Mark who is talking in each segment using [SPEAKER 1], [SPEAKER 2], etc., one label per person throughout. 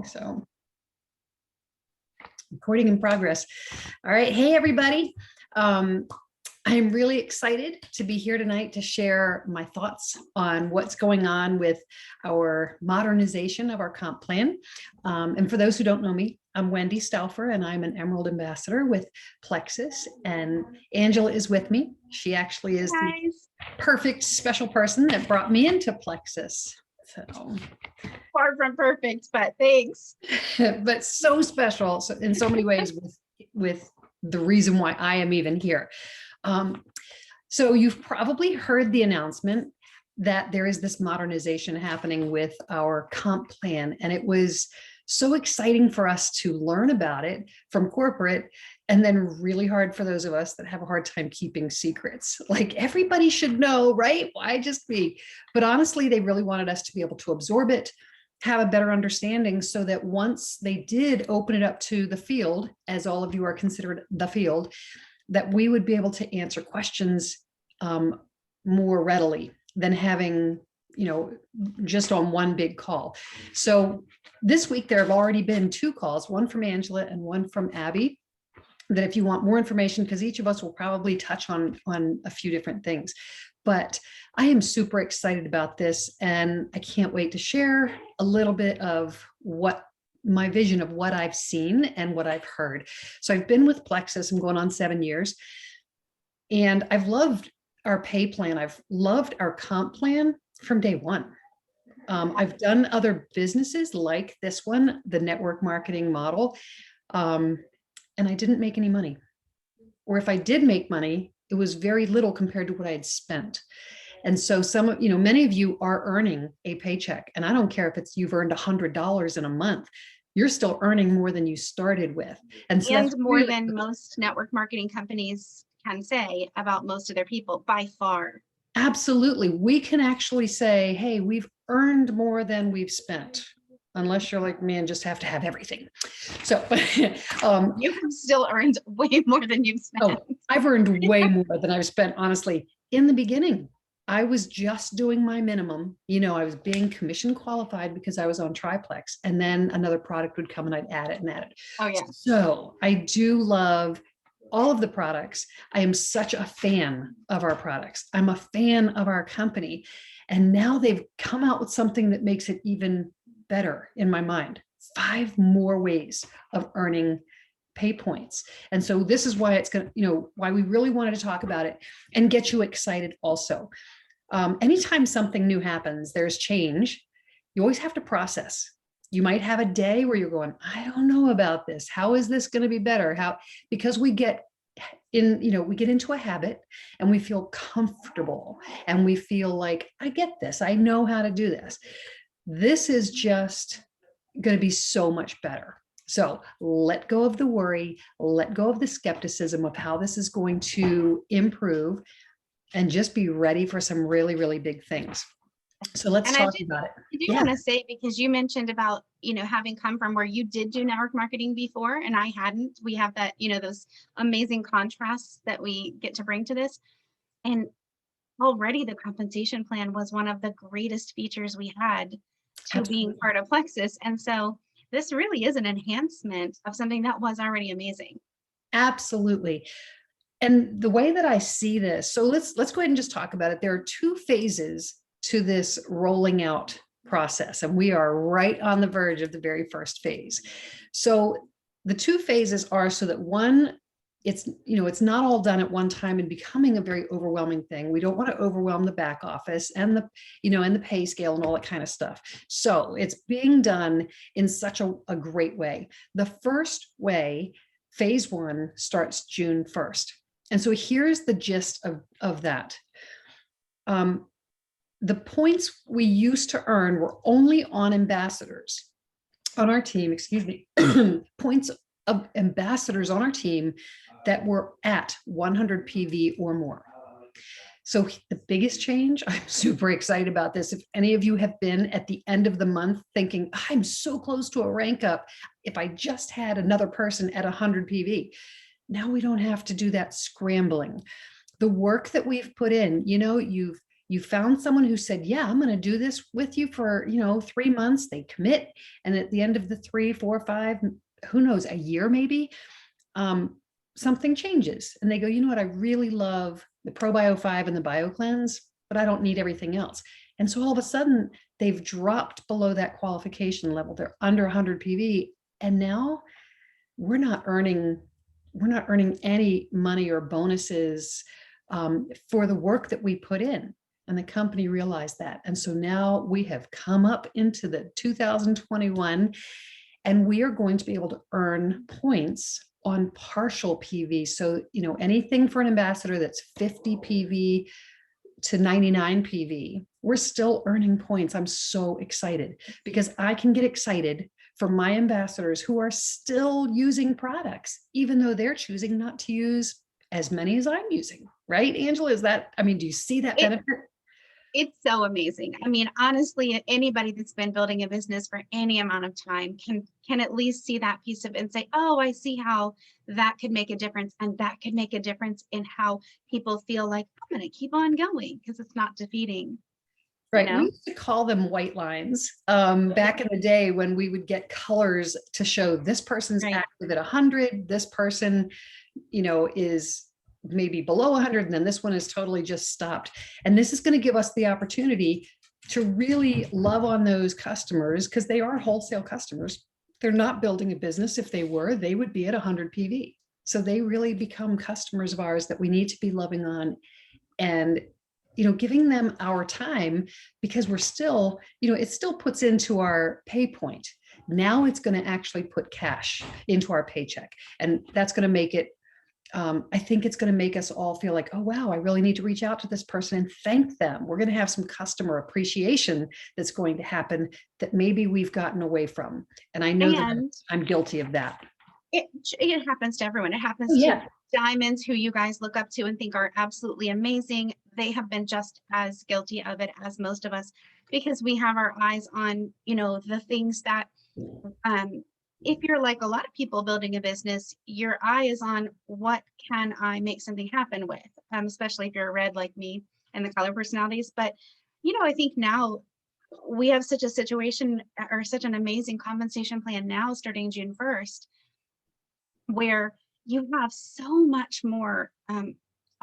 [SPEAKER 1] So recording in progress. All right. Hey, everybody. I'm really excited to be here tonight to share my thoughts on what's going on with our modernization of our comp plan. And for those who don't know me, I'm Wendy Stauffer, and I'm an Emerald Ambassador with Plexus, and Angela is with me. She actually is the perfect special person that brought me into Plexus. So
[SPEAKER 2] far from perfect, but thanks.
[SPEAKER 1] But so special, so in so many ways, with the reason why I am even here. So you've probably heard the announcement that there is this modernization happening with our comp plan, and it was so exciting for us to learn about it from corporate, and then really hard for those of us that have a hard time keeping secrets. Like, everybody should know, right? Why just me? But honestly, they really wanted us to be able to absorb it, have a better understanding, so that once they did open it up to the field, as all of you are considered the field, that we would be able to answer questions more readily than having, just on one big call. So this week, there have already been 2 calls, one from Angela and one from Abby, that if you want more information, because each of us will probably touch on a few different things. But I am super excited about this, and I can't wait to share a little bit of what my vision of what I've seen and what I've heard. So I've been with Plexus, I'm going on 7 years, and I've loved our pay plan. I've loved our comp plan from day one. I've done other businesses like this one, the network marketing model, and I didn't make any money. Or if I did make money, it was very little compared to what I had spent. And so many of you are earning a paycheck, and I don't care if you've earned $100 in a month, you're still earning more than you started with. And so that's
[SPEAKER 2] more than most network marketing companies can say about most of their people, by far.
[SPEAKER 1] Absolutely. We can actually say, hey, we've earned more than we've spent, unless you're like me and just have to have everything. So
[SPEAKER 2] you have still earned way more than you've spent.
[SPEAKER 1] Oh, I've earned way more than I've spent, honestly. In the beginning, I was just doing my minimum. I was being commission qualified because I was on Triplex, and then another product would come and I'd add it and add it.
[SPEAKER 2] Oh yeah.
[SPEAKER 1] So I do love all of the products. I am such a fan of our products. I'm a fan of our company. And now they've come out with something that makes it even better in my mind. 5 more ways of earning pay points. And so this is why it's going to, why we really wanted to talk about it and get you excited also. Anytime something new happens, there's change, you always have to process. You might have a day where you're going, I don't know about this. How is this going to be better? Because we get into a habit, and we feel comfortable, and we feel like, I get this. I know how to do this. This is just going to be so much better. So let go of the worry, let go of the skepticism of how this is going to improve, and just be ready for some really, really big things. So let's talk about it.
[SPEAKER 2] I do want to say, because you mentioned about, having come from where you did do network marketing before and I hadn't, we have that, those amazing contrasts that we get to bring to this. And already the compensation plan was one of the greatest features we had to being part of Plexus. And so this really is an enhancement of something that was already amazing.
[SPEAKER 1] Absolutely. And the way that I see this, so let's go ahead and just talk about it. There are 2 phases to this rolling out process, and we are right on the verge of the very first phase. So the 2 phases are, so that one, it's not all done at one time and becoming a very overwhelming thing. We don't want to overwhelm the back office and the pay scale and all that kind of stuff. So it's being done in such a great way. The first way, phase 1, starts June 1st. And so here's the gist of that. The points we used to earn were only on ambassadors on our team, points of ambassadors on our team that were at 100 PV or more. So the biggest change, I'm super excited about this. If any of you have been at the end of the month thinking, I'm so close to a rank up, if I just had another person at 100 PV, now we don't have to do that scrambling. The work that we've put in, You found someone who said, yeah, I'm going to do this with you for, 3 months. They commit. And at the end of the 3, 4, 5, who knows, a year maybe, something changes. And they go, you know what, I really love the ProBio 5 and the BioCleanse, but I don't need everything else. And so all of a sudden they've dropped below that qualification level. They're under 100 PV. And now we're not earning any money or bonuses for the work that we put in. And the company realized that. And so now we have come up into the 2021, and we are going to be able to earn points on partial PV. So, anything for an ambassador that's 50 PV to 99 PV, we're still earning points. I'm so excited because I can get excited for my ambassadors who are still using products, even though they're choosing not to use as many as I'm using. Right, Angela? Do you see that benefit?
[SPEAKER 2] It's so amazing. I mean, honestly, anybody that's been building a business for any amount of time can at least see that piece of it and say, oh, I see how that could make a difference. And that could make a difference in how people feel like, I'm going to keep on going because it's not defeating.
[SPEAKER 1] Right. We used to call them white lines back in the day when we would get colors to show this person's active at 100, this person, is maybe below 100, and then this one is totally just stopped. And this is going to give us the opportunity to really love on those customers because they are wholesale customers. They're not building a business. If they were, they would be at 100 PV. So they really become customers of ours that we need to be loving on and giving them our time, because we're still, it still puts into our pay point. Now it's going to actually put cash into our paycheck. And that's going to make it, I think it's going to make us all feel like, oh, wow, I really need to reach out to this person and thank them. We're going to have some customer appreciation that's going to happen that maybe we've gotten away from. And I know that I'm guilty of that.
[SPEAKER 2] It happens to everyone. It happens to diamonds who you guys look up to and think are absolutely amazing. They have been just as guilty of it as most of us, because we have our eyes on, the things that, if you're like a lot of people building a business, your eye is on what can I make something happen with, especially if you're a red like me and the color personalities. But, I think now we have such a situation or such an amazing compensation plan now starting June 1st, where you have so much more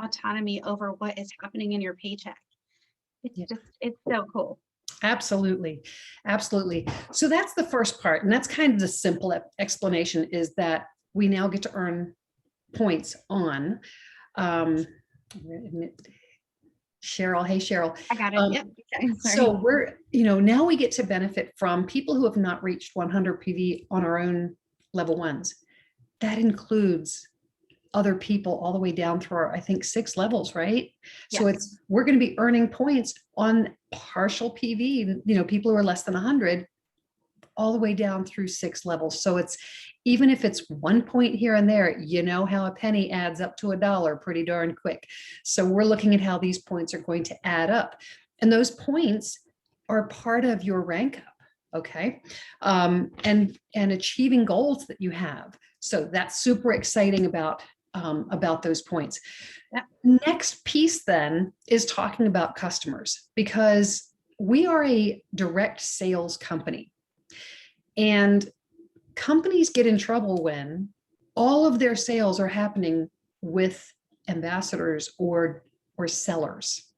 [SPEAKER 2] autonomy over what is happening in your paycheck. It's so cool.
[SPEAKER 1] Absolutely. Absolutely. So that's the first part. And that's kind of the simple explanation, is that we now get to earn points on, Cheryl. Hey, Cheryl.
[SPEAKER 2] I got it. Yep. Okay,
[SPEAKER 1] so we're, now we get to benefit from people who have not reached 100 PV on our own level ones. That includes other people all the way down through our, I think, 6 levels, right? Yes. So we're going to be earning points on partial PV, people who are less than 100, all the way down through 6 levels. So it's, even if it's 1 point here and there, how a penny adds up to $1 pretty darn quick. So we're looking at how these points are going to add up. And those points are part of your rank up. Okay. And achieving goals that you have. So that's super exciting about those points. Next piece then is talking about customers, because we are a direct sales company, and companies get in trouble when all of their sales are happening with ambassadors or sellers,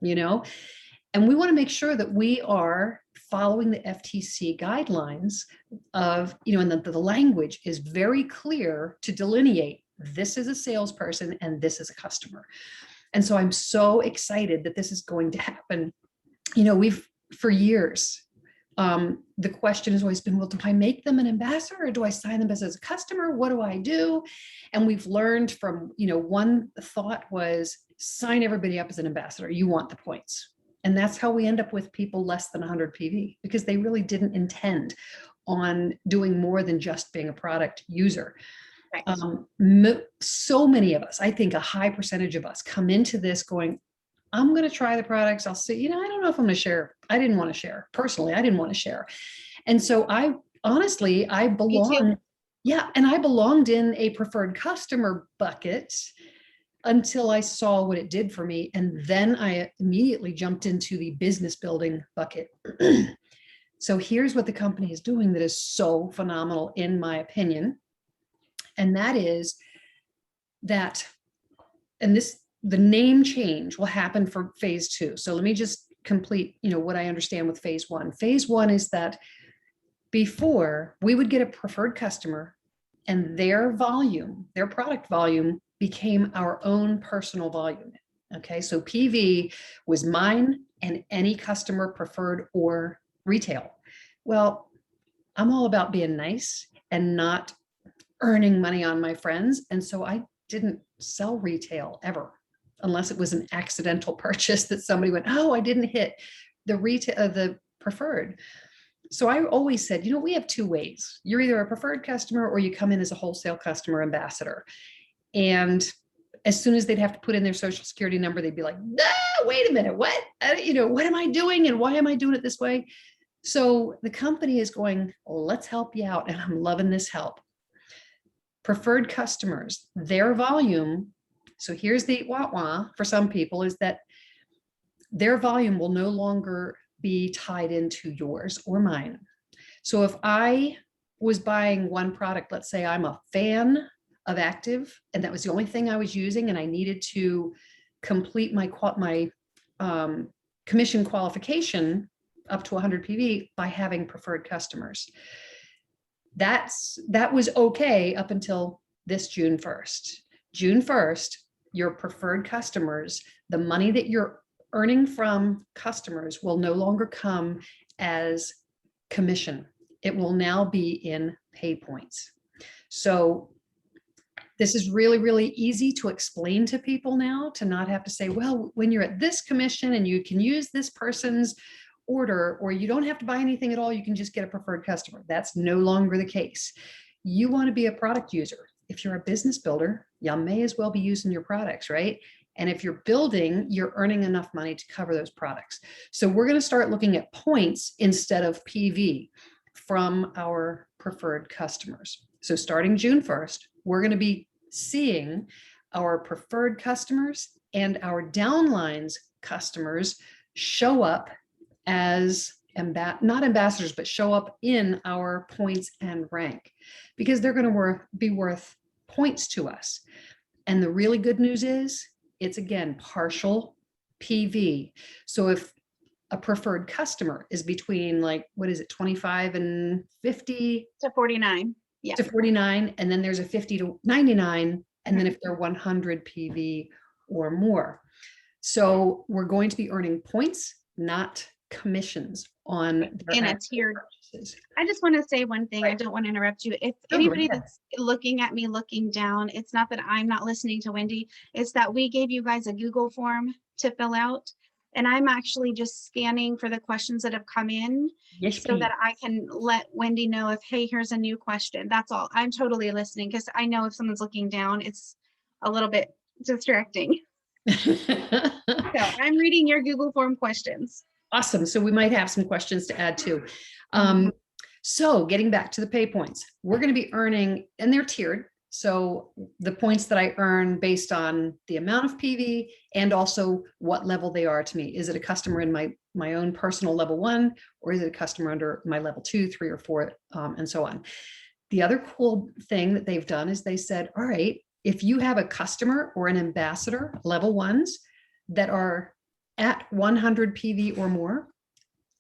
[SPEAKER 1] and we want to make sure that we are following the FTC guidelines of, and that the language is very clear to delineate this is a salesperson and this is a customer. And so I'm so excited that this is going to happen. We've, for years, the question has always been, well, do I make them an ambassador or do I sign them as a customer? What do I do? And we've learned from, one thought was sign everybody up as an ambassador. You want the points. And that's how we end up with people less than 100 PV, because they really didn't intend on doing more than just being a product user. Right. So many of us, I think a high percentage of us, come into this going, I'm going to try the products. I'll see, I don't know if I'm going to share. I didn't want to share. Personally, I didn't want to share. And so I belong. Yeah. And I belonged in a preferred customer bucket until I saw what it did for me. And then I immediately jumped into the business building bucket. So here's what the company is doing that is so phenomenal, in my opinion. And that is that, and this, the name change will happen for phase two. So let me just complete, what I understand with phase one. Phase one is that before, we would get a preferred customer and their volume, their product volume, became our own personal volume. Okay, so PV was mine and any customer, preferred or retail. Well, I'm all about being nice and not earning money on my friends. And so I didn't sell retail ever, unless it was an accidental purchase that somebody went, oh, I didn't hit the retail, the preferred. So I always said, we have two ways. You're either a preferred customer or you come in as a wholesale customer ambassador. And as soon as they'd have to put in their social security number, they'd be like, ah, wait a minute, what? What am I doing? And why am I doing it this way? So the company is going, let's help you out. And I'm loving this help. Preferred customers, their volume. So here's the wah-wah for some people, is that their volume will no longer be tied into yours or mine. So if I was buying one product, let's say I'm a fan of Active, and that was the only thing I was using, and I needed to complete my commission qualification up to 100 PV by having preferred customers. That was okay up until this June 1st. June 1st, your preferred customers, the money that you're earning from customers will no longer come as commission. It will now be in pay points. So this is really, really easy to explain to people now, to not have to say, well, when you're at this commission and you can use this person's order, or you don't have to buy anything at all, you can just get a preferred customer. That's no longer the case. You want to be a product user. If you're a business builder, you may as well be using your products, right? And if you're building, you're earning enough money to cover those products. So we're going to start looking at points instead of PV from our preferred customers. So starting June 1st, we're going to be seeing our preferred customers and our downlines customers show up as not ambassadors, but show up in our points and rank, because they're going to be worth points to us. And the really good news is it's, again, partial PV. So if a preferred customer is between, like, what is it, 25 and 50
[SPEAKER 2] to 49. Yeah.
[SPEAKER 1] To 49. And then there's a 50 to 99. And then if they're 100 PV or more. So we're going to be earning points, not commissions on
[SPEAKER 2] in a tiered purchases. I just want to say one thing. Right. I don't want to interrupt you. If anybody that's looking at me looking down, it's not that I'm not listening to Wendy. It's that we gave you guys a Google form to fill out. And I'm actually just scanning for the questions that have come in, so that I can let Wendy know if, hey, here's a new question. That's all. I'm totally listening, because I know if someone's looking down, it's a little bit distracting. So I'm reading your Google form questions.
[SPEAKER 1] Awesome. So we might have some questions to add too. So getting back to the pay points, we're going to be earning, and they're tiered. So the points that I earn based on the amount of PV and also what level they are to me. Is it a customer in my own personal level 1, or is it a customer under my level 2, 3, or 4, and so on. The other cool thing that they've done is they said, all right, if you have a customer or an ambassador, level 1s, that are at 100 PV or more,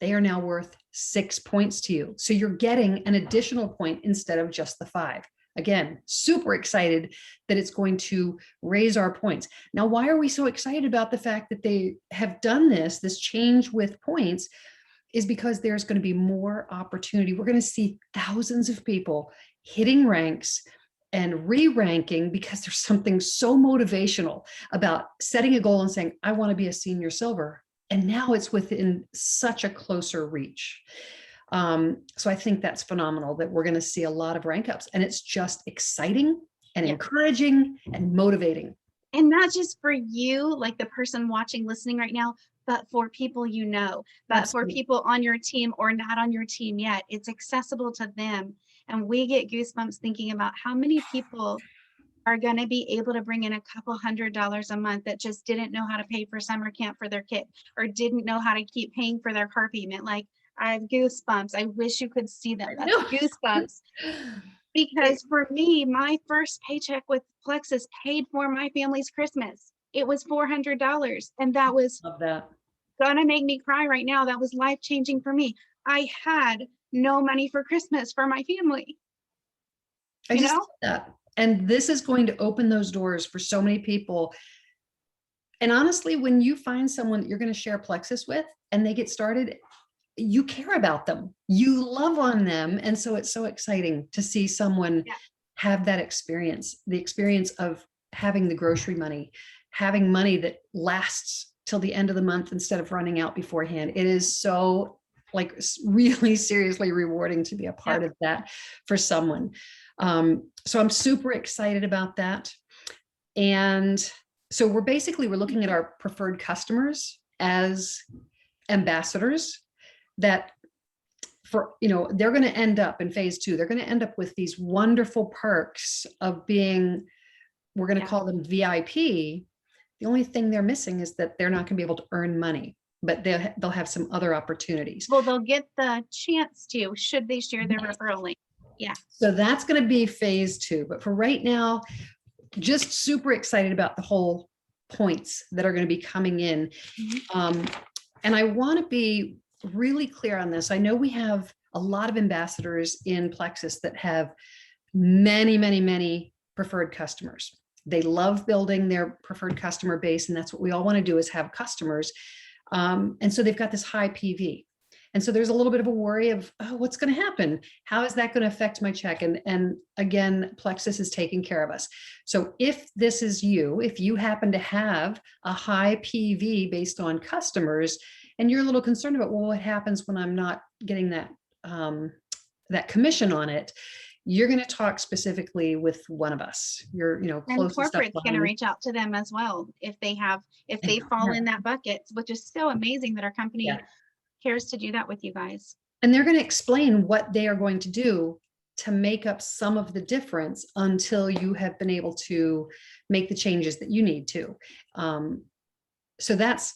[SPEAKER 1] they are now worth 6 points to you. So you're getting an additional point instead of just the 5. Again, super excited that it's going to raise our points. Now, why are we so excited about the fact that they have done this change with points? Is because there's going to be more opportunity. We're going to see thousands of people hitting ranks and re-ranking, because there's something so motivational about setting a goal and saying, I want to be a senior silver. And now it's within such a closer reach. So I think that's phenomenal that we're going to see a lot of rank ups, and it's just exciting and encouraging and motivating.
[SPEAKER 2] And not just for you, like the person watching, listening right now, but for people you know, but Absolutely. For people on your team or not on your team yet. It's accessible to them. And we get goosebumps thinking about how many people are going to be able to bring in a couple $100s a month that just didn't know how to pay for summer camp for their kid, or didn't know how to keep paying for their car payment. Like, I have goosebumps. I wish you could see them.
[SPEAKER 1] I
[SPEAKER 2] That's
[SPEAKER 1] know.
[SPEAKER 2] goosebumps. Because for me, my first paycheck with Plexus paid for my family's Christmas. It was $400, and that was
[SPEAKER 1] Love that.
[SPEAKER 2] gonna make me cry right now. That was life-changing for me. I had no money for Christmas for my family.
[SPEAKER 1] I
[SPEAKER 2] You
[SPEAKER 1] just
[SPEAKER 2] know?
[SPEAKER 1] love that. And this is going to open those doors for so many people. And honestly, when you find someone that you're going to share Plexus with and they get started, you care about them, you love on them. And so it's so exciting to see someone
[SPEAKER 2] Yeah.
[SPEAKER 1] have that experience, the experience of having the grocery money, having money that lasts till the end of the month instead of running out beforehand. It is so like really seriously rewarding to be a part of that for someone. So I'm super excited about that. And so we're looking at our preferred customers as ambassadors that they're going to end up in phase 2. They're going to end up with these wonderful perks of being, we're going to call them VIP. The only thing they're missing is that they're not going to be able to earn money, but they'll have some other opportunities.
[SPEAKER 2] Well, they'll get the chance to, should they share their referral link. Yeah.
[SPEAKER 1] So that's going to be phase 2. But for right now, just super excited about the whole points that are going to be coming in. And I want to be really clear on this. I know we have a lot of ambassadors in Plexus that have many, many, many preferred customers. They love building their preferred customer base, and that's what we all want to do, is have customers. And so they've got this high PV. And so there's a little bit of a worry of, oh, what's going to happen? How is that going to affect my check? And again, Plexus is taking care of us. So if this is you, if you happen to have a high PV based on customers, and you're a little concerned about, well, what happens when I'm not getting that, that commission on it, you're going to talk specifically with one of us.
[SPEAKER 2] And corporate's going to reach out to them as well if they fall in that bucket, which is so amazing that our company cares to do that with you guys.
[SPEAKER 1] And they're going to explain what they are going to do to make up some of the difference until you have been able to make the changes that you need to. So that's,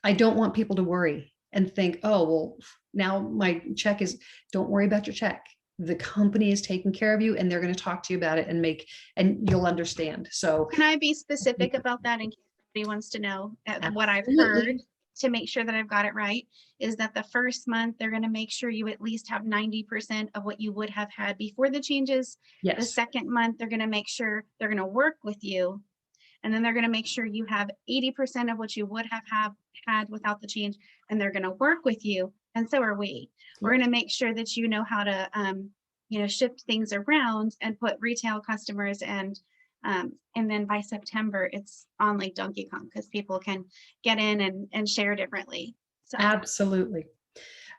[SPEAKER 1] I don't want people to worry and think, oh, well, now my check is, don't worry about your check. The company is taking care of you, and they're going to talk to you about it and you'll understand. So
[SPEAKER 2] can I be specific about that in case somebody wants to know? What I've heard, to make sure that I've got it right, is that the first month they're going to make sure you at least have 90% of what you would have had before the changes.
[SPEAKER 1] Yes.
[SPEAKER 2] The second month, they're going to make sure they're going to work with you. And then they're going to make sure you have 80% of what you would have had without the change. And they're going to work with you. And so are we. We're going to make sure that you know how to, shift things around and put retail customers and then by September, it's on like Donkey Kong, because people can get in and share differently. So.
[SPEAKER 1] Absolutely.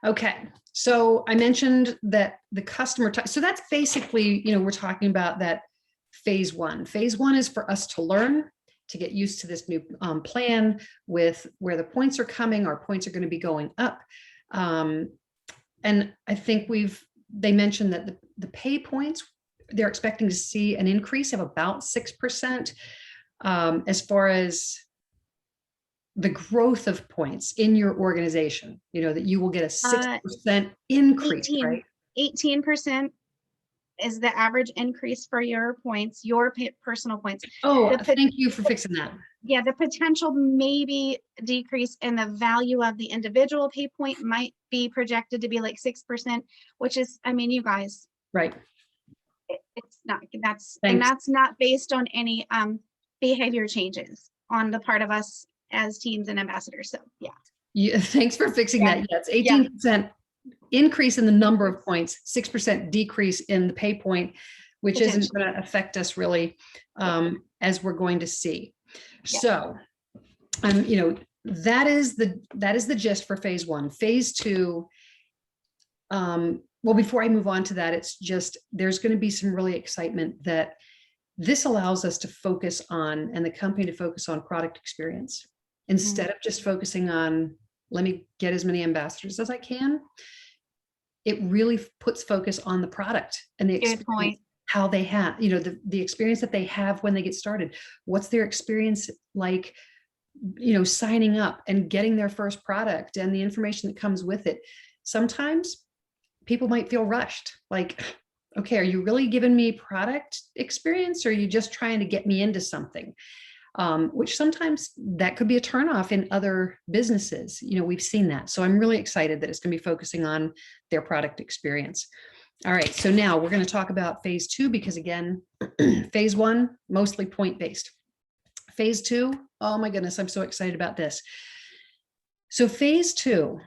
[SPEAKER 1] Okay. So I mentioned that the customer type, so that's basically, we're talking about that phase 1. Phase 1 is for us to learn, to get used to this new plan with where the points are coming. Our points are going to be going up. And I think they mentioned that the pay points, they're expecting to see an increase of about 6% as far as the growth of points in your organization, that you will get a 6% increase,
[SPEAKER 2] 18,
[SPEAKER 1] right?
[SPEAKER 2] 18% is the average increase for your points, your personal points.
[SPEAKER 1] Oh, thank you for fixing that.
[SPEAKER 2] Yeah, the potential maybe decrease in the value of the individual pay point might be projected to be like 6%, which is, you guys.
[SPEAKER 1] Right.
[SPEAKER 2] It's not, that's not based on any behavior changes on the part of us as teams and ambassadors. So yeah.
[SPEAKER 1] Thanks for fixing that. Yeah, it's 18% increase in the number of points, 6% decrease in the pay point, which isn't going to affect us really, as we're going to see. Yeah. So, that is the gist for phase 1. Phase 2. Well, before I move on to that, it's just, there's going to be some really excitement that this allows us to focus on, and the company to focus on, product experience instead of just focusing on, let me get as many ambassadors as I can. It really puts focus on the product and the experience. how they have, the experience that they have when they get started. What's their experience like, signing up and getting their first product and the information that comes with it. Sometimes people might feel rushed, like, okay, are you really giving me product experience, or are you just trying to get me into something? Which sometimes that could be a turnoff in other businesses. We've seen that. So I'm really excited that it's going to be focusing on their product experience. All right, so now we're going to talk about phase 2, because again, phase 1, mostly point-based. Phase 2, oh my goodness, I'm so excited about this. So phase 2,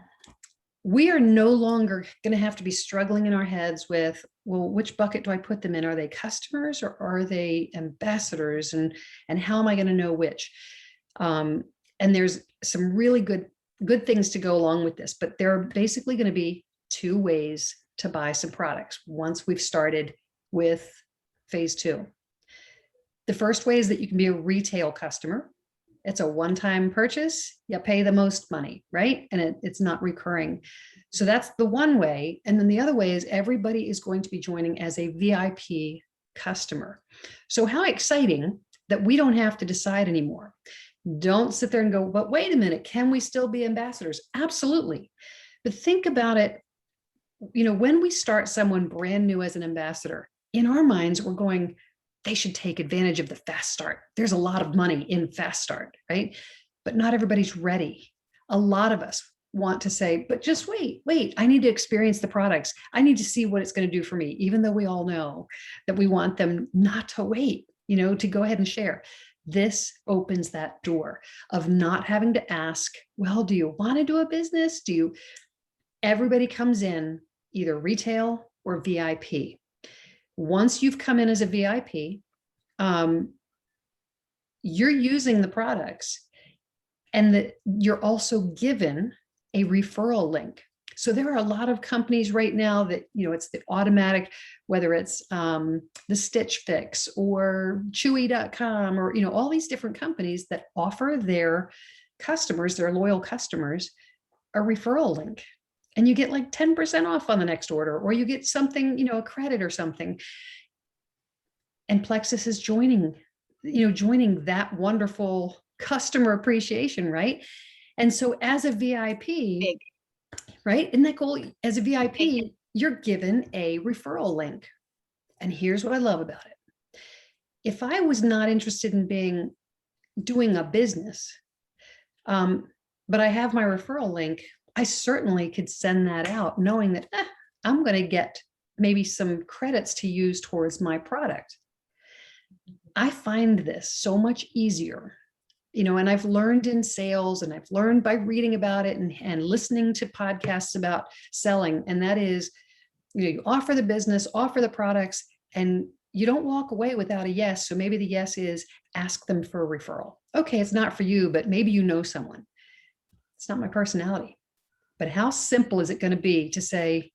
[SPEAKER 1] we are no longer going to have to be struggling in our heads with, well, which bucket do I put them in? Are they customers or are they ambassadors? And how am I going to know which? And there's some really good things to go along with this, but there are basically going to be 2 ways to buy some products once we've started with phase 2. The first way is that you can be a retail customer. It's a one-time purchase. You pay the most money, right? And it's not recurring. So that's the one way. And then the other way is everybody is going to be joining as a VIP customer. So how exciting that we don't have to decide anymore. Don't sit there and go, but wait a minute, can we still be ambassadors? Absolutely. But think about it. When we start someone brand new as an ambassador, in our minds, we're going, they should take advantage of the fast start. There's a lot of money in fast start, right? But not everybody's ready. A lot of us want to say, but just wait, I need to experience the products. I need to see what it's going to do for me, even though we all know that we want them not to wait, to go ahead and share. This opens that door of not having to ask, well, do you want to do a business? Everybody comes in either retail or VIP. Once you've come in as a VIP, you're using the products, and you're also given a referral link. So there are a lot of companies right now that, it's the automatic, whether it's the Stitch Fix or Chewy.com or, all these different companies that offer their customers, their loyal customers, a referral link. And you get like 10% off on the next order, or you get something, a credit or something. And Plexus is joining that wonderful customer appreciation, right? And so as a VIP,
[SPEAKER 2] Big.
[SPEAKER 1] right? Isn't that cool? As a VIP,
[SPEAKER 2] Big.
[SPEAKER 1] you're given a referral link. And here's what I love about it. If I was not interested in doing a business, but I have my referral link, I certainly could send that out knowing that I'm going to get maybe some credits to use towards my product. I find this so much easier, and I've learned in sales, and I've learned by reading about it and listening to podcasts about selling. And that is, you offer the business, offer the products, and you don't walk away without a yes. So maybe the yes is ask them for a referral. Okay, it's not for you, but maybe you know someone. It's not my personality. But how simple is it going to be to say,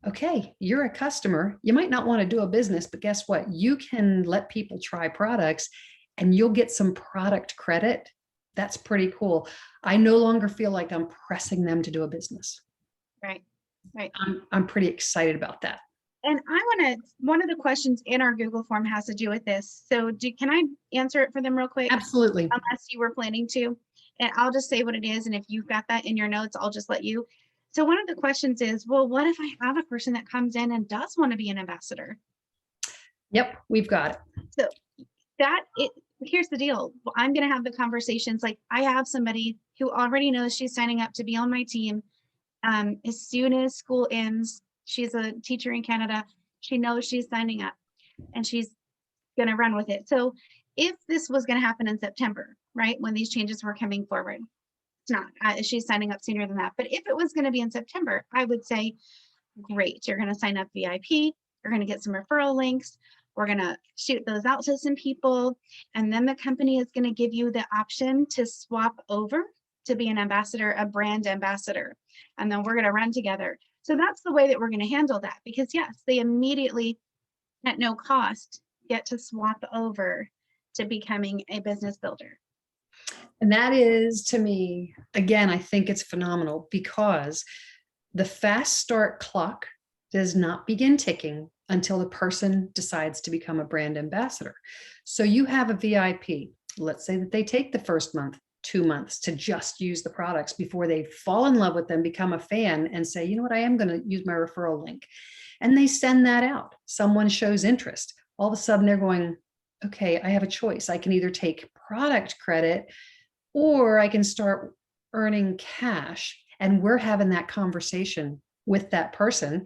[SPEAKER 1] okay, you're a customer. You might not want to do a business, but guess what? You can let people try products and you'll get some product credit. That's pretty cool. I no longer feel like I'm pressing them to do a business.
[SPEAKER 2] Right.
[SPEAKER 1] I'm pretty excited about that.
[SPEAKER 2] And one of the questions in our Google form has to do with this. So can I answer it for them real quick?
[SPEAKER 1] Absolutely.
[SPEAKER 2] Unless you were planning to. And I'll just say what it is. And if you've got that in your notes, I'll just let you. So one of the questions is, well, what if I have a person that comes in and does want to be an ambassador?
[SPEAKER 1] Yep, we've got it.
[SPEAKER 2] So here's the deal. I'm going to have the conversations. Like, I have somebody who already knows she's signing up to be on my team. As soon as school ends, she's a teacher in Canada. She knows she's signing up and she's going to run with it. So if this was going to happen in September, right, when these changes were coming forward, it's not, she's signing up sooner than that. But if it was going to be in September, I would say, great, you're going to sign up VIP. You're going to get some referral links. We're going to shoot those out to some people. And then the company is going to give you the option to swap over to be an ambassador, a brand ambassador. And then we're going to run together. So that's the way that we're going to handle that, because yes, they immediately at no cost get to swap over to becoming a business builder.
[SPEAKER 1] And that is, to me, again, I think it's phenomenal, because the fast start clock does not begin ticking until the person decides to become a brand ambassador. So you have a VIP, let's say that they take the first month, 2 months to just use the products before they fall in love with them, become a fan, and say, you know what, I am going to use my referral link. And they send that out. Someone shows interest. All of a sudden they're going, okay, I have a choice. I can either take product credit or I can start earning cash. And we're having that conversation with that person.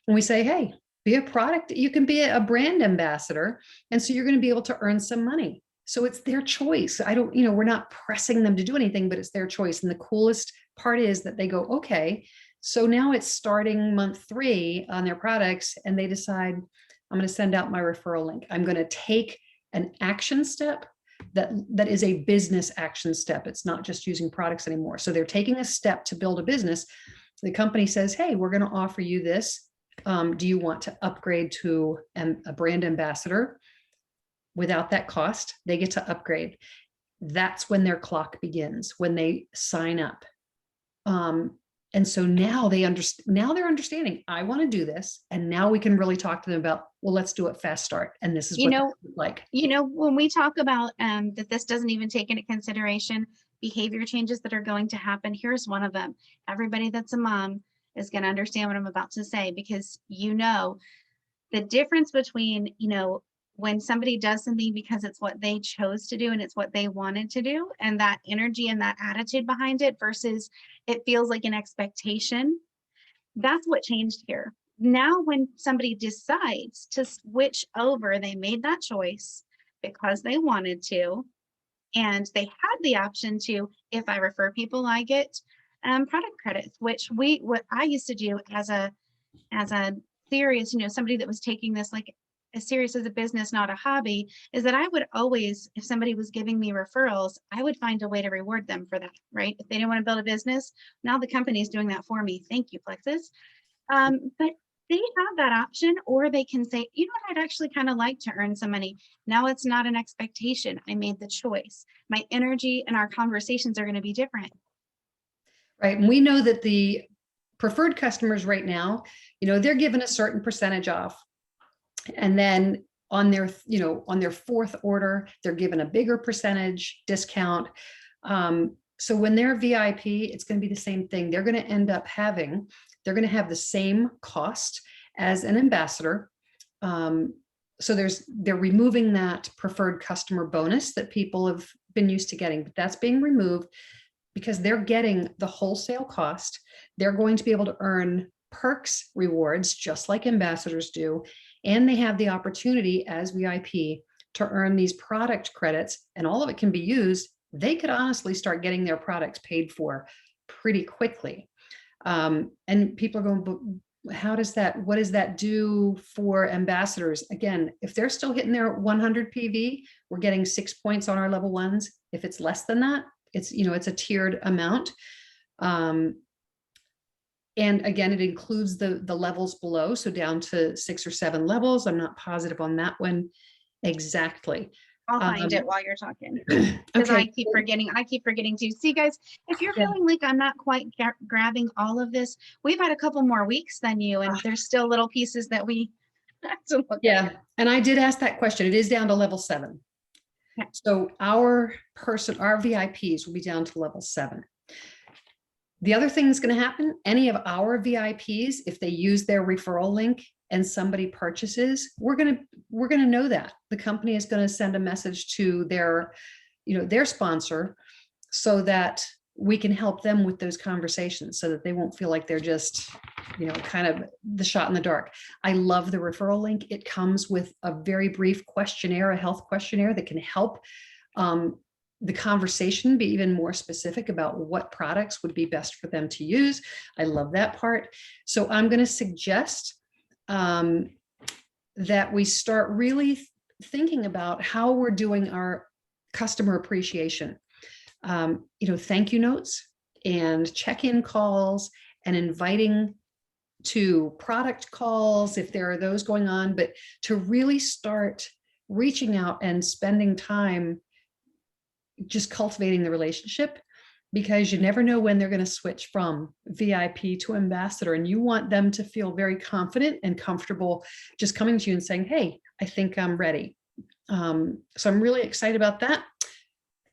[SPEAKER 1] And we say, hey, be a product, you can be a brand ambassador. And so you're going to be able to earn some money. So it's their choice. I don't, we're not pressing them to do anything, but it's their choice. And the coolest part is that they go, okay, so now it's starting month 3 on their products, and they decide, I'm going to send out my referral link. I'm going to take an action step that is a business action step. It's not just using products anymore. So they're taking a step to build a business. The company says, hey, we're going to offer you this. Do you want to upgrade to a brand ambassador? Without that cost, they get to upgrade. That's when their clock begins, when they sign up. And so now they're understanding, I want to do this. And now we can really talk to them about, well, let's do it fast start. And this is what like.
[SPEAKER 2] When we talk about that this doesn't even take into consideration behavior changes that are going to happen, here's one of them. Everybody that's a mom is going to understand what I'm about to say, because the difference between, when somebody does something because it's what they chose to do and it's what they wanted to do, and that energy and that attitude behind it versus it feels like an expectation, that's what changed here. Now, when somebody decides to switch over, they made that choice because they wanted to, and they had the option to, if I refer people, I get product credits, which what I used to do as a serious, somebody that was taking this like as serious as a business, not a hobby, is that I would always, if somebody was giving me referrals, I would find a way to reward them for that, right? If they didn't want to build a business, now the company is doing that for me. Thank you, Plexus. But they have that option, or they can say, you know what, I'd actually kind of like to earn some money. Now it's not an expectation. I made the choice. My energy and our conversations are going to be different.
[SPEAKER 1] Right. And we know that the preferred customers right now, they're given a certain percentage off. And then on their, on their 4th order, they're given a bigger percentage discount. So when they're VIP, it's going to be the same thing. They're going to end up they're going to have the same cost as an ambassador. So they're removing that preferred customer bonus that people have been used to getting, but that's being removed because they're getting the wholesale cost. They're going to be able to earn perks, rewards, just like ambassadors do. And they have the opportunity as VIP to earn these product credits, and all of it can be used. They could honestly start getting their products paid for pretty quickly. And people are going, but what does that do for ambassadors? Again, if they're still hitting their 100 PV, we're getting 6 points on our level 1s. If it's less than that, it's a tiered amount. And again, it includes the levels below, so down to 6 or 7 levels. I'm not positive on that one exactly.
[SPEAKER 2] I'll find it while you're talking, because
[SPEAKER 1] okay.
[SPEAKER 2] I keep forgetting to. See, guys, if you're feeling like I'm not quite grabbing all of this, we've had a couple more weeks than you, and there's still little pieces that we have to look at.
[SPEAKER 1] And I did ask that question. It is down to level 7. Okay. So our VIPs will be down to level 7. The other thing that's going to happen, any of our VIPs, if they use their referral link and somebody purchases, we're going to know that. The company is going to send a message to their sponsor, so that we can help them with those conversations, so that they won't feel like they're just, kind of the shot in the dark. I love the referral link. It comes with a very brief questionnaire, a health questionnaire that can help the conversation be even more specific about what products would be best for them to use. I love that part. So I'm going to suggest that we start really thinking about how we're doing our customer appreciation. Thank you notes and check-in calls and inviting to product calls if there are those going on, but to really start reaching out and spending time just cultivating the relationship. because you never know when they're going to switch from VIP to ambassador, and you want them to feel very confident and comfortable just coming to you and saying, hey, I think I'm ready. So I'm really excited about that.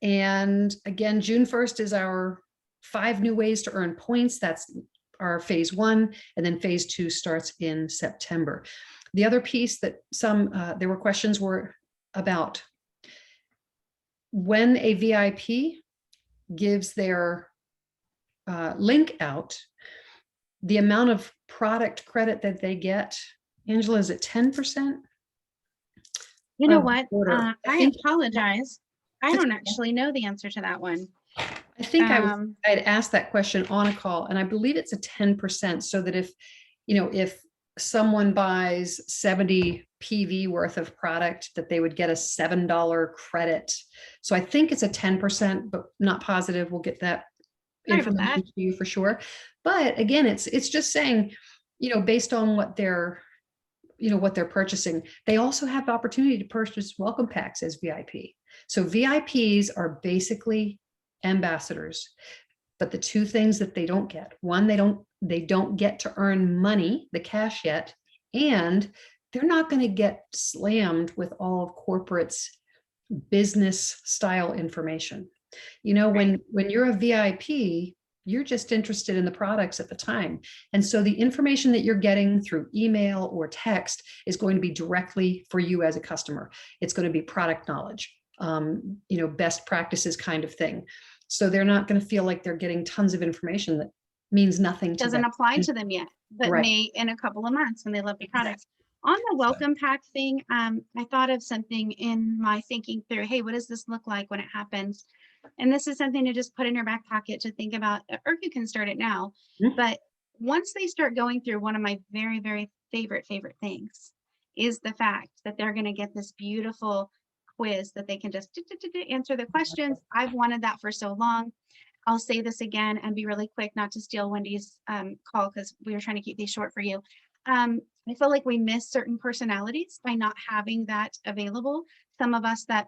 [SPEAKER 1] And again, June 1st is our 5 new ways to earn points. That's our phase 1, and then phase 2 starts in September. The other piece that there were questions were about when a VIP gives their link out, the amount of product credit that they get. Angela, is it 10%?
[SPEAKER 2] You know what?
[SPEAKER 1] I
[SPEAKER 2] I apologize. I don't actually know the answer to that one.
[SPEAKER 1] I think I'd asked that question on a call, and I believe it's a 10%, so that if someone buys 70 PV worth of product, that they would get a $7 credit. So I think it's a 10%, but not positive. We'll get that information to you for sure. But again, it's just saying, based on what they're purchasing, they also have the opportunity to purchase welcome packs as VIP. So VIPs are basically ambassadors, but the 2 things that they don't get: one, they don't get to earn money, the cash yet, and they're not going to get slammed with all of corporate's business style information. When you're a VIP, you're just interested in the products at the time. And so the information that you're getting through email or text is going to be directly for you as a customer. It's going to be product knowledge, best practices kind of thing. So they're not going to feel like they're getting tons of information that means nothing to them.
[SPEAKER 2] Doesn't apply to them yet, but may in a couple of months when they love the products. On the welcome pack thing, I thought of something in my thinking through, hey, what does this look like when it happens? And this is something to just put in your back pocket to think about, or you can start it now. But once they start going through, one of my very, very favorite things is the fact that they're going to get this beautiful quiz that they can just answer the questions. I've wanted that for so long. I'll say this again and be really quick, not to steal Wendy's call, because we were trying to keep these short for you. I feel like we miss certain personalities by not having that available. Some of us that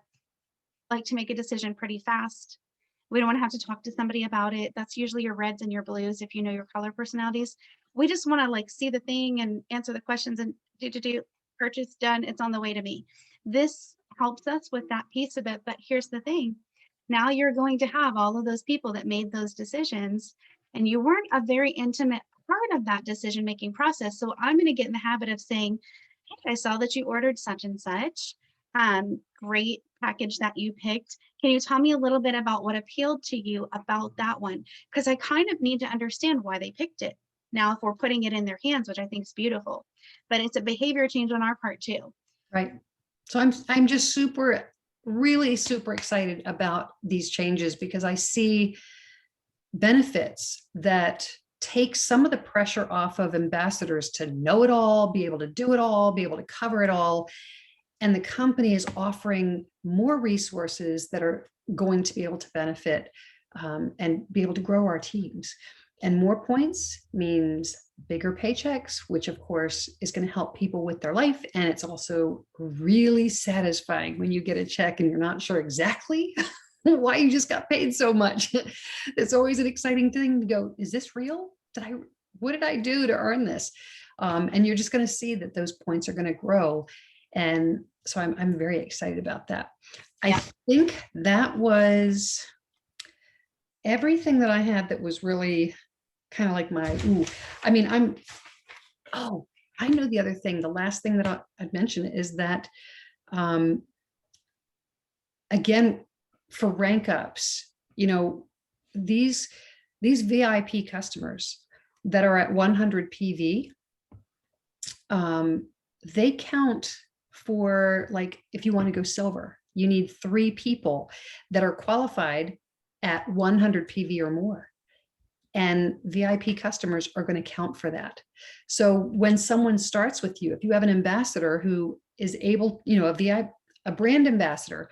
[SPEAKER 2] like to make a decision pretty fast. We don't want to have to talk to somebody about it. That's usually your reds and your blues, if you know your color personalities. We just want to see the thing and answer the questions and do purchase done. It's on the way to me. This helps us with that piece of it. But here's the thing. Now you're going to have all of those people that made those decisions, and you weren't a very intimate part of that decision-making process. So I'm going to get in the habit of saying, hey, I saw that you ordered such and such. Great package that you picked. Can you tell me a little bit about what appealed to you about that one? Because I kind of need to understand why they picked it. Now, if we're putting it in their hands, which I think is beautiful, but it's a behavior change on our part too.
[SPEAKER 1] Right. So I'm just really super excited about these changes, because I see benefits that take some of the pressure off of ambassadors to know it all, be able to do it all, be able to cover it all. And the company is offering more resources that are going to be able to benefit and be able to grow our teams. And more points means bigger paychecks, which of course is going to help people with their life. And it's also really satisfying when you get a check and you're not sure exactly why you just got paid so much. It's always an exciting thing to go, is this real? What did I do to earn this? And you're just going to see that those points are going to grow. And so I'm very excited about that. Yeah. I think that was everything that I had that was really kind of like I know the other thing, the last thing that I'd mention is that, again, for rank ups, these VIP customers that are at 100 PV, they count for, if you want to go silver, you need 3 people that are qualified at 100 PV or more. And VIP customers are going to count for that. So when someone starts with you, if you have an ambassador who is able, a brand ambassador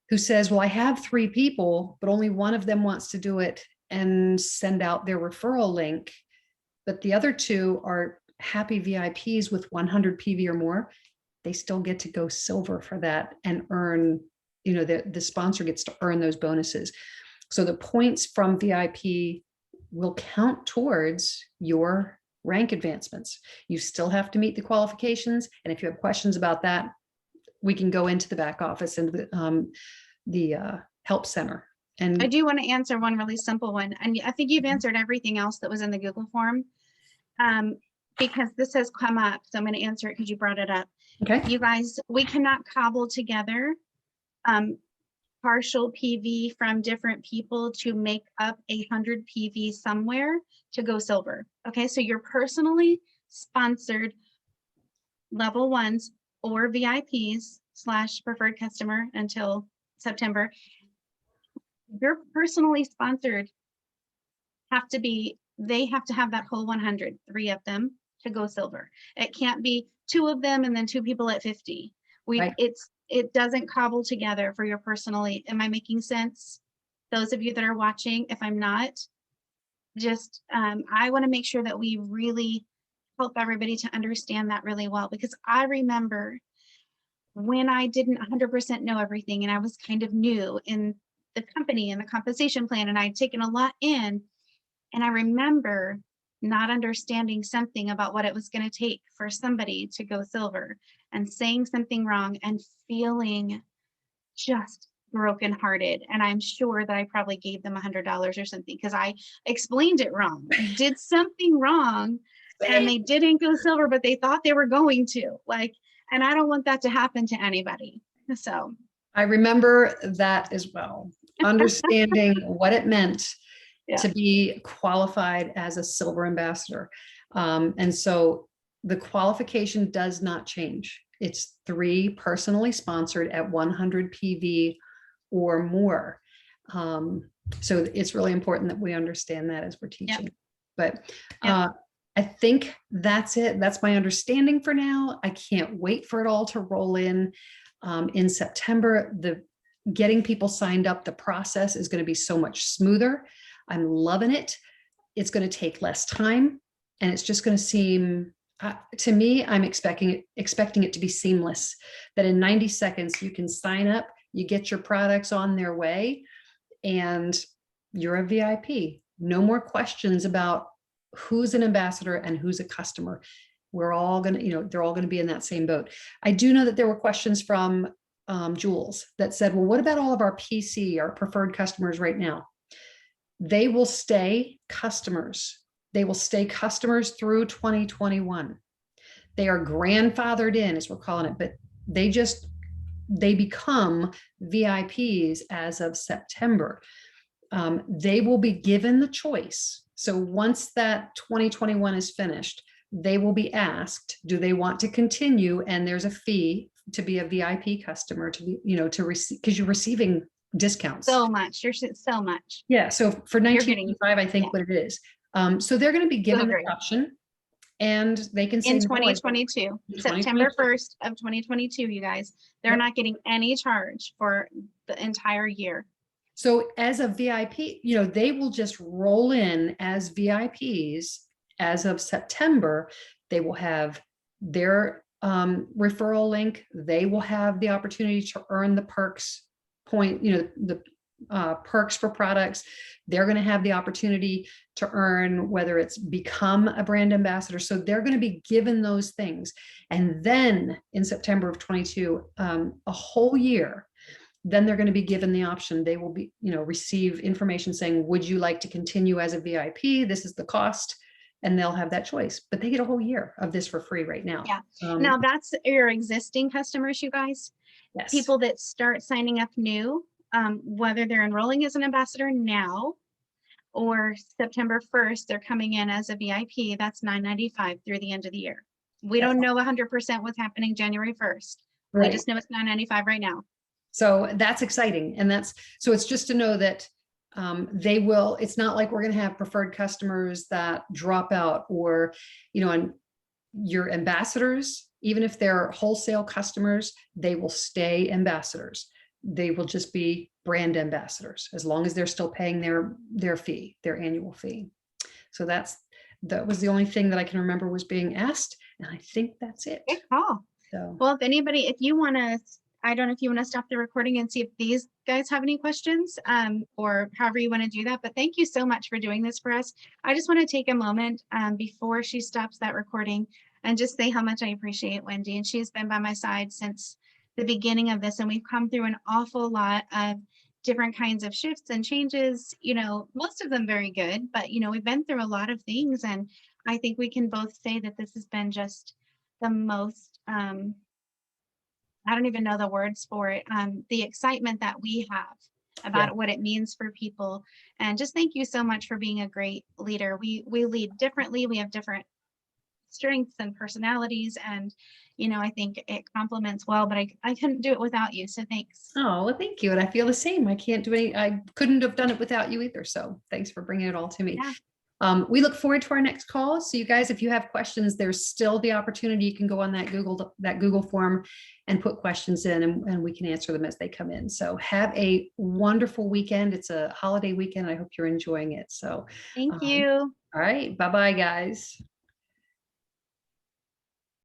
[SPEAKER 1] who says, well, I have 3 people, but only one of them wants to do it and send out their referral link, but the other 2 are happy VIPs with 100 PV or more, they still get to go silver for that and earn, the sponsor gets to earn those bonuses. So the points from VIP will count towards your rank advancements. You still have to meet the qualifications. And if you have questions about that, we can go into the back office and the help center.
[SPEAKER 2] I
[SPEAKER 1] And
[SPEAKER 2] do want to answer one really simple one. And I think you've answered everything else that was in the Google form. Because this has come up, so I'm going to answer it because you brought it up.
[SPEAKER 1] okay,
[SPEAKER 2] You guys, we cannot cobble together partial PV from different people to make up 100 PV somewhere to go silver. Okay, so your personally sponsored level ones or VIPs / preferred customer until September. Your personally sponsored they have to have that whole 100, 3 of them to go silver. It can't be 2 of them and then 2 people at 50.
[SPEAKER 1] right.
[SPEAKER 2] It doesn't cobble together for your personally. Am I making sense? Those of you that are watching, if I'm not, just I want to make sure that we really help everybody to understand that really well, because I remember when I didn't 100% know everything and I was kind of new in the company and the compensation plan, and I'd taken a lot in. And I remember not understanding something about what it was going to take for somebody to go silver and saying something wrong and feeling just brokenhearted. And I'm sure that I probably gave them $100 or something because I explained it wrong. I did something wrong and they didn't go silver, but they thought they were going to. And I don't want that to happen to anybody. So
[SPEAKER 1] I remember that as well. Understanding what it meant to be qualified as a silver ambassador. And so the qualification does not change. It's 3 personally sponsored at 100 PV or more. So it's really important that we understand that as we're teaching. But I think that's it. That's my understanding for now. I can't wait for it all to roll in September. Getting people signed up, the process is going to be so much smoother. I'm loving it. It's going to take less time, and it's just going to seem, to me, I'm expecting it to be seamless, that in 90 seconds you can sign up, you get your products on their way, and you're a VIP. No more questions about who's an ambassador and who's a customer. We're all going to, they're all going to be in that same boat. I do know that there were questions from Jules that said, well, what about all of our PC, our preferred customers right now? They will stay customers. They will stay customers through 2021. They are grandfathered in, as we're calling it, but they become VIPs as of September. They will be given the choice. So once that 2021 is finished, they will be asked, do they want to continue? And there's a fee to be a VIP customer, to be, to receive, because you're receiving discounts.
[SPEAKER 2] So much. You're so much.
[SPEAKER 1] Yeah. So for 1985, I think what it is. So they're going to be given the option, and they can say
[SPEAKER 2] in 2022, September 1st of 2022, you guys, they're not getting any charge for the entire year.
[SPEAKER 1] So as a VIP, they will just roll in as VIPs as of September. They will have their referral link. They will have the opportunity to earn the perks point, the perks for products. They're going to have the opportunity to earn, whether it's become a brand ambassador. So they're going to be given those things. And then in September of 22, a whole year, then they're going to be given the option. They will be, receive information saying, would you like to continue as a VIP? This is the cost. And they'll have that choice, but they get a whole year of this for free right now.
[SPEAKER 2] Yeah. Now that's your existing customers, you guys.
[SPEAKER 1] Yes.
[SPEAKER 2] People that start signing up new, whether they're enrolling as an ambassador now or September 1st, they're coming in as a VIP. That's $9.95 through the end of the year. We don't know 100% what's happening January 1st. Right. We just know it's $9.95 right now.
[SPEAKER 1] So that's exciting. And so it's just to know that it's not like we're going to have preferred customers that drop out, or, and your ambassadors, even if they're wholesale customers, they will stay ambassadors. They will just be brand ambassadors as long as they're still paying their fee, their annual fee. So that was the only thing that I can remember was being asked. And I think that's it.
[SPEAKER 2] Good call. So, well, if you want to I don't know if you want to stop the recording and see if these guys have any questions, or however you want to do that. But thank you so much for doing this for us. I just want to take a moment before she stops that recording and just say how much I appreciate Wendy. And she's been by my side since the beginning of this. And we've come through an awful lot of different kinds of shifts and changes, most of them very good, but, we've been through a lot of things. And I think we can both say that this has been just the most, I don't even know the words for it, the excitement that we have about what it means for people. And just thank you so much for being a great leader. We lead differently. We have different strengths and personalities, and I think it complements well, but I couldn't do it without you, so thanks.
[SPEAKER 1] Oh, well, thank you. And I feel the same. I couldn't have done it without you either. So thanks for bringing it all to me.
[SPEAKER 2] Yeah.
[SPEAKER 1] We look forward to our next call. So you guys, if you have questions, there's still the opportunity. You can go on that Google form and put questions in, and we can answer them as they come in. So have a wonderful weekend. It's a holiday weekend. I hope you're enjoying it. So,
[SPEAKER 2] Thank you.
[SPEAKER 1] all right. Bye-bye, guys.